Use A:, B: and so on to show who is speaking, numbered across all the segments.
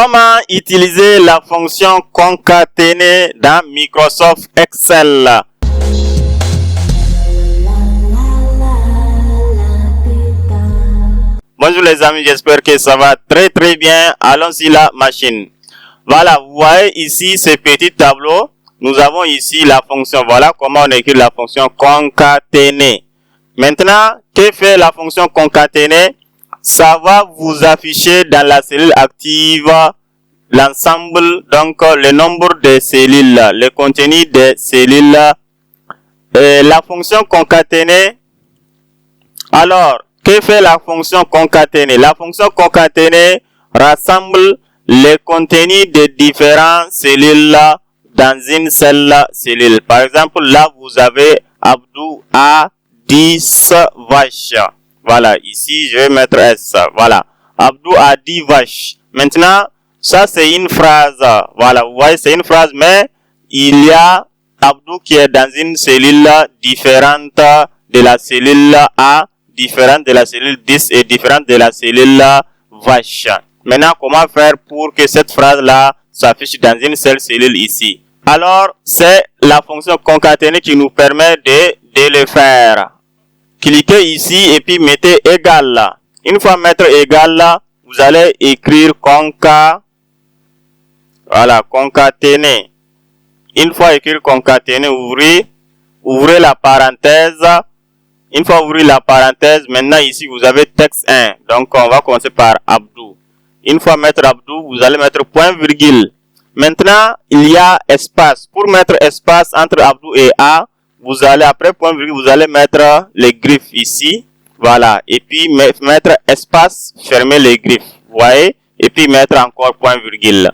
A: Comment utiliser la fonction concaténer dans Microsoft Excel? Bonjour les amis, j'espère que ça va très bien. Allons sur la machine. Voilà, vous voyez ici ce petit tableau. Nous avons ici la fonction. Voilà comment on écrit la fonction concaténer. Maintenant, que fait la fonction concaténer? Ça va vous afficher dans la cellule active l'ensemble, donc le nombre de cellules, le contenu des cellules. La fonction concaténer. Alors, que fait la fonction concaténer? La fonction concaténer rassemble les contenus de différentes cellules dans une seule cellule. Par exemple, là, vous avez Abdou a 10 vaches. Voilà, ici, je vais mettre S. Voilà, Abdou a 10 vaches. Maintenant, ça, c'est une phrase. Voilà, vous voyez, c'est une phrase, mais il y a Abdou qui est dans une cellule différente de la cellule A, différente de la cellule 10 et différente de la cellule vache. Maintenant, comment faire pour que cette phrase-là s'affiche dans une seule cellule ici? Alors, c'est la fonction concaténer qui nous permet de le faire. Cliquez ici et puis mettez égal là. Une fois mettre égal là, vous allez écrire voilà, concaténer. Une fois écrire concaténer, ouvrez la parenthèse. Une fois ouvrir la parenthèse, maintenant ici vous avez texte 1. Donc on va commencer par Abdou. Une fois mettre Abdou, vous allez mettre point virgule. Maintenant, il y a espace. Pour mettre espace entre Abdou et A, vous allez après point virgule, vous allez mettre les griffes ici. Voilà. Et puis mettre espace, fermer les griffes. Vous voyez? Et puis mettre encore point virgule.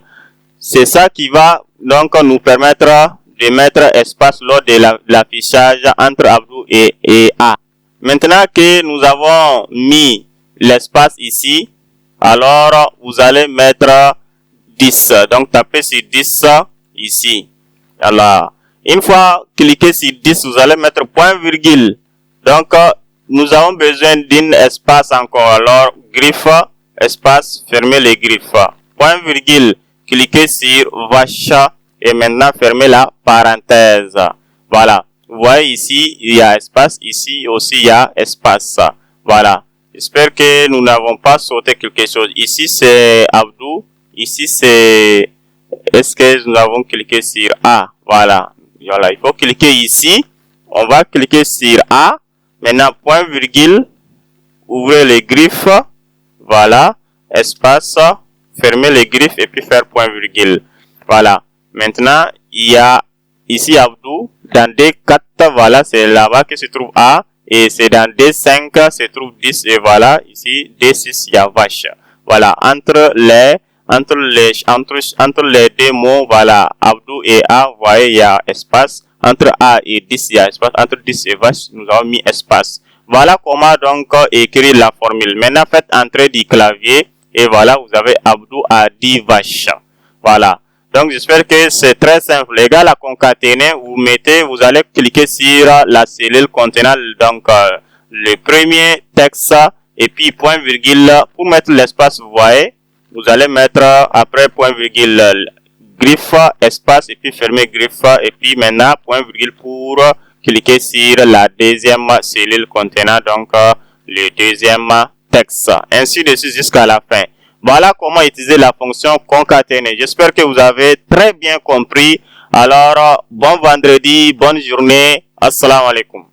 A: C'est ça qui va donc nous permettre de mettre espace lors de l'affichage entre Abdou et A. Maintenant que nous avons mis l'espace ici, alors vous allez mettre 10. Donc tapez sur 10 ici. Alors, une fois cliquez sur 10, vous allez mettre point virgule. Donc nous avons besoin d'un espace encore. Alors griffe, espace, fermez les griffes. Point virgule, cliquez sur vache et maintenant fermez la parenthèse. Voilà. Vous voyez ici, il y a espace. Ici aussi, il y a espace. Voilà. J'espère que nous n'avons pas sauté quelque chose. Ici, c'est Abdou. Ici, c'est... Est-ce que nous avons cliqué sur A? Voilà. Voilà. Il faut cliquer ici. On va cliquer sur A. Maintenant, point virgule. Ouvrez les griffes. Voilà. Espace. Fermez les griffes et puis faire point virgule. Voilà. Maintenant, il y a ici Abdou. Dans D4, voilà, c'est là-bas que se trouve A. Et c'est dans D5, se trouve 10. Et voilà, ici, D6, il y a vache. Voilà, entre les deux mots, voilà, Abdou et A, vous voyez, il y a espace. Entre A et 10, il y a espace. Entre 10 et vache, nous avons mis espace. Voilà comment donc écrire la formule. Maintenant, faites entrer du clavier. Et voilà, vous avez Abdou a 10 vaches. Voilà. Donc, j'espère que c'est très simple. Les gars, la concaténer, vous allez cliquer sur la cellule contenant donc le premier texte et puis point virgule pour mettre l'espace. Vous voyez, vous allez mettre après point virgule griffe, espace et puis fermer griffe et puis maintenant point virgule pour cliquer sur la deuxième cellule contenant donc le deuxième texte. Ainsi de suite jusqu'à la fin. Voilà comment utiliser la fonction concaténer. J'espère que vous avez très bien compris. Alors, bon vendredi, bonne journée. Assalamu alaikum.